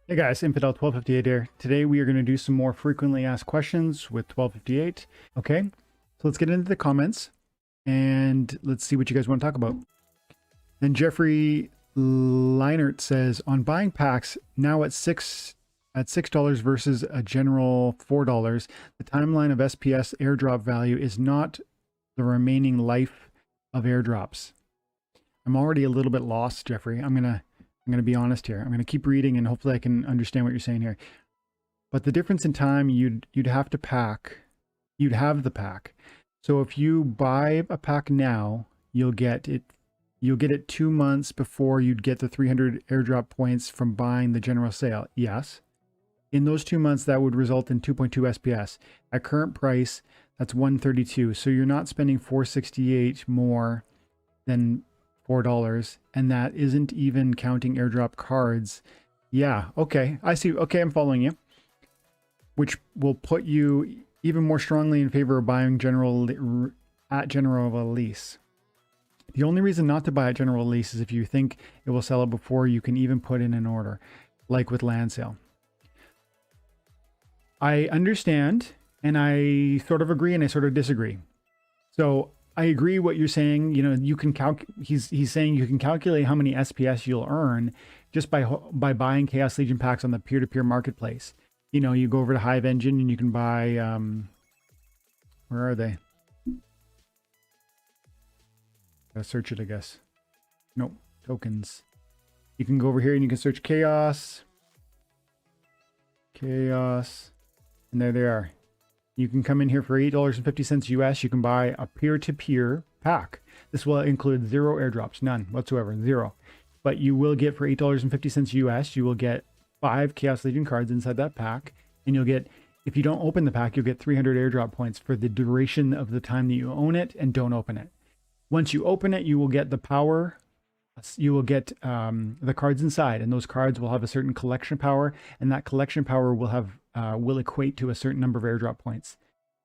Hey guys, Infidel 1258 here. Today we are going to do some more frequently asked questions with 1258. Okay, so let's get into the comments and let's see what you guys want to talk about. Then Jeffrey Leinert says, on buying packs now at $6 versus a general $4, the timeline of SPS airdrop value is not the remaining life of airdrops. I'm already a little bit lost, Jeffrey. I'm gonna be honest here. I'm gonna keep reading and hopefully I can understand what you're saying here. But the difference in time, you'd have to pack. You'd have the pack. So if you buy a pack now, you'll get it 2 months before you'd get the 300 airdrop points from buying the general sale. Yes. In those 2 months, that would result in 2.2 SPS. At current price, that's 132. So you're not spending 468 more than $4, and that isn't even counting airdrop cards. Yeah, okay, I see. Okay, I'm following you. Which will put you even more strongly in favor of buying general release. The only reason not to buy at general release is if you think it will sell it before you can even put in an order, like with land sale. I understand, and I sort of agree and I sort of disagree. So I agree what you're saying. You know, you can he's saying you can calculate how many SPS you'll earn just by buying Chaos Legion packs on the peer-to-peer marketplace. You know, you go over to Hive Engine and you can buy where are they? Gotta search it, I guess. Nope, tokens. You can go over here and you can search Chaos. And there they are. You can come in here for $8.50 US. You can buy a peer-to-peer pack. This will include 0 airdrops, none whatsoever, 0. But you will get for $8.50 US, you will get 5 Chaos Legion cards inside that pack. And you'll get, if you don't open the pack, you'll get 300 airdrop points for the duration of the time that you own it and don't open it. Once you open it, you will get the power. You will get the cards inside, and those cards will have a certain collection power, and that collection power will have will equate to a certain number of airdrop points.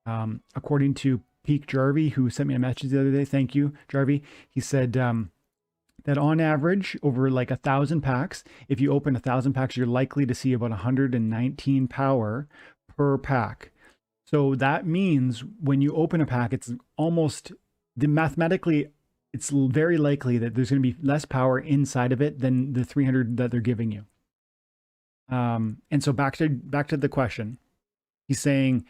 According to Peak Jarvie, who sent me a message the other day, thank you, Jarvie. He said that on average, over like 1,000 packs, if you open 1,000 packs, you're likely to see about 119 power per pack. So that means when you open a pack, it's almost mathematically. It's very likely that there's going to be less power inside of it than the 300 that they're giving you. And so back to the question, he's saying,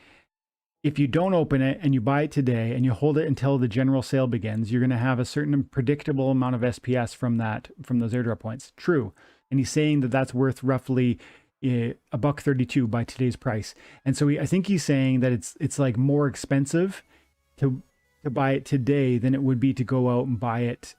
if you don't open it and you buy it today and you hold it until the general sale begins, you're going to have a certain predictable amount of SPS from those airdrop points. True. And he's saying that that's worth roughly $1.32 by today's price. And so I think he's saying that it's like more expensive to buy it today than it would be to go out and buy it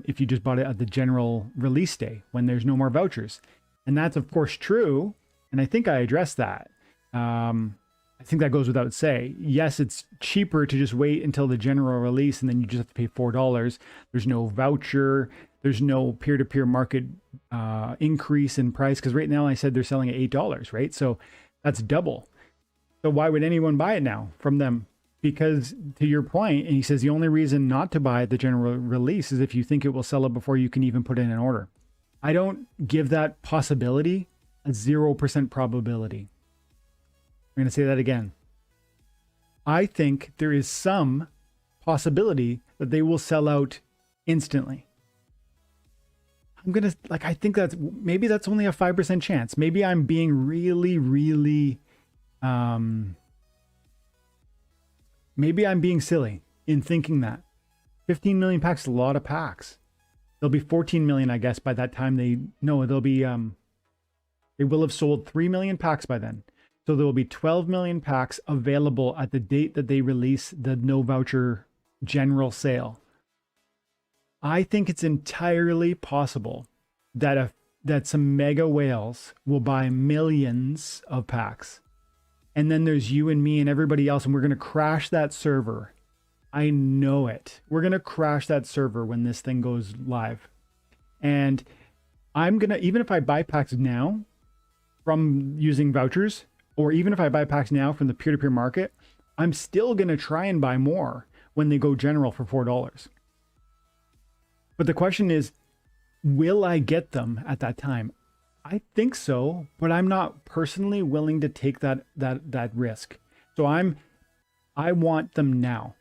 if you just bought it at the general release day when there's no more vouchers. And that's of course true, and I think I addressed that. I think that goes without say. Yes, it's cheaper to just wait until the general release and then you just have to pay $4. There's no voucher, there's no peer-to-peer market increase in price, because right now I said they're selling at $8, right? So that's double. So why would anyone buy it now from them? Because to your point, and he says the only reason not to buy at the general release is if you think it will sell it before you can even put in an order. I don't give that possibility a 0% probability. I'm going to say that again. I think there is some possibility that they will sell out instantly. I think maybe that's only a 5% chance. Maybe I'm being really, really, maybe I'm being silly in thinking that 15 million packs is a lot of packs. There'll be 14 million, I guess, by that time. They will have sold 3 million packs by then. So there will be 12 million packs available at the date that they release the no voucher general sale. I think it's entirely possible that some mega whales will buy millions of packs. And then there's you and me and everybody else, and we're going to crash that server. I know it. We're going to crash that server when this thing goes live. And I'm going to, even if I buy packs now from using vouchers, or even if I buy packs now from the peer-to-peer market, I'm still going to try and buy more when they go general for $4. But the question is, will I get them at that time? I think so, but I'm not personally willing to take that risk. So I want them now.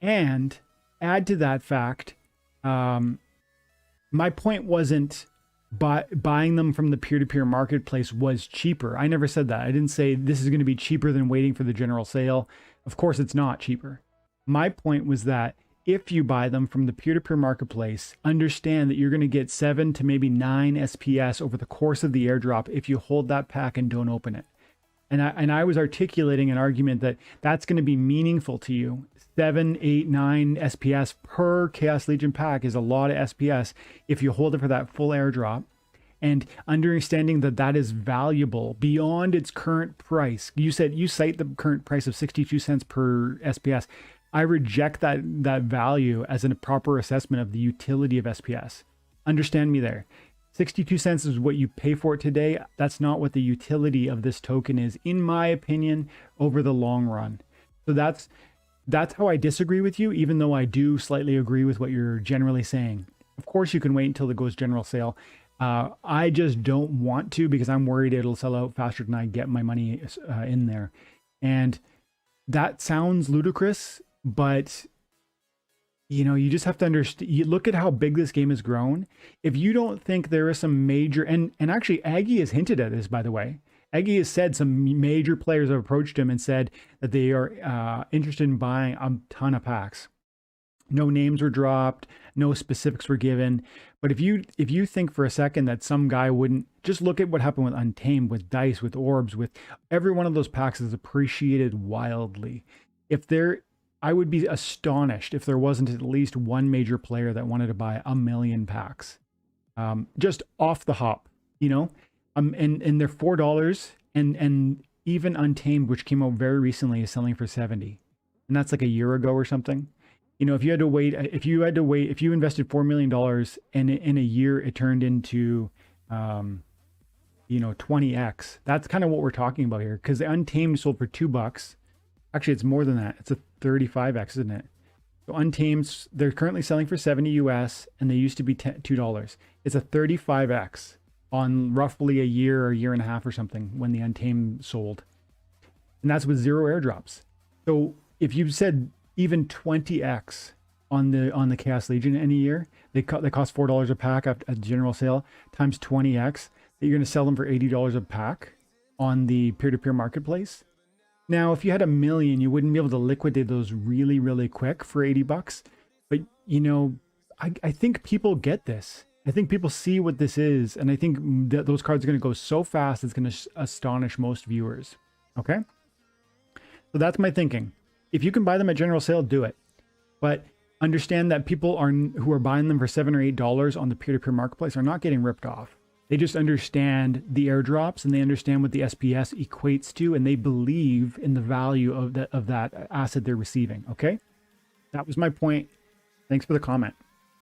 And add to that fact, my point wasn't buying them from the peer-to-peer marketplace was cheaper. I never said that. I didn't say this is going to be cheaper than waiting for the general sale. Of course, it's not cheaper. My point was that if you buy them from the peer-to-peer marketplace, understand that you're going to get 7 to maybe 9 SPS over the course of the airdrop if you hold that pack and don't open it. And I was articulating an argument that that's going to be meaningful to you. 7, 8, 9 SPS per Chaos Legion pack is a lot of SPS if you hold it for that full airdrop. And understanding that that is valuable beyond its current price. You said you cite the current price of 62 cents per SPS. I reject that value as a proper assessment of the utility of SPS. Understand me there. 62 cents is what you pay for it today. That's not what the utility of this token is, in my opinion, over the long run. So that's how I disagree with you, even though I do slightly agree with what you're generally saying. Of course, you can wait until it goes general sale. I just don't want to because I'm worried it'll sell out faster than I get my money in there. And that sounds ludicrous, but you just have to understand. You look at how big this game has grown. If you don't think there is some major, and actually Aggie has hinted at this, by the way. Aggie has said some major players have approached him and said that they are interested in buying a ton of packs. No names were dropped, no specifics were given. But if you think for a second that some guy wouldn't, just look at what happened with Untamed, with Dice, with Orbs, with every one of those packs is appreciated wildly. I would be astonished if there wasn't at least one major player that wanted to buy 1 million packs, just off the hop, and they're $4, and even Untamed, which came out very recently, is selling for 70, and that's like a year ago or something. If you invested $4 million and in a year it turned into 20x. That's kind of what we're talking about here, because the Untamed sold for $2. Actually, it's more than that. It's a 35x, isn't it? So Untamed, they're currently selling for 70 US, and they used to be $2. It's a 35x on roughly a year or a year and a half or something when the Untamed sold. And that's with 0 airdrops. So if you said even 20x on the Chaos Legion in a year, they cost $4 a pack at general sale, times 20x, that you're going to sell them for $80 a pack on the peer-to-peer marketplace. Now, if you had 1 million, you wouldn't be able to liquidate those really, really quick for $80. But, I think people get this. I think people see what this is. And I think that those cards are going to go so fast, it's going to astonish most viewers. Okay? So that's my thinking. If you can buy them at general sale, do it. But understand that people who are buying them for $7 or $8 on the peer-to-peer marketplace are not getting ripped off. They just understand the airdrops and they understand what the SPS equates to, and they believe in the value of that asset they're receiving. Okay? That was my point. Thanks for the comment.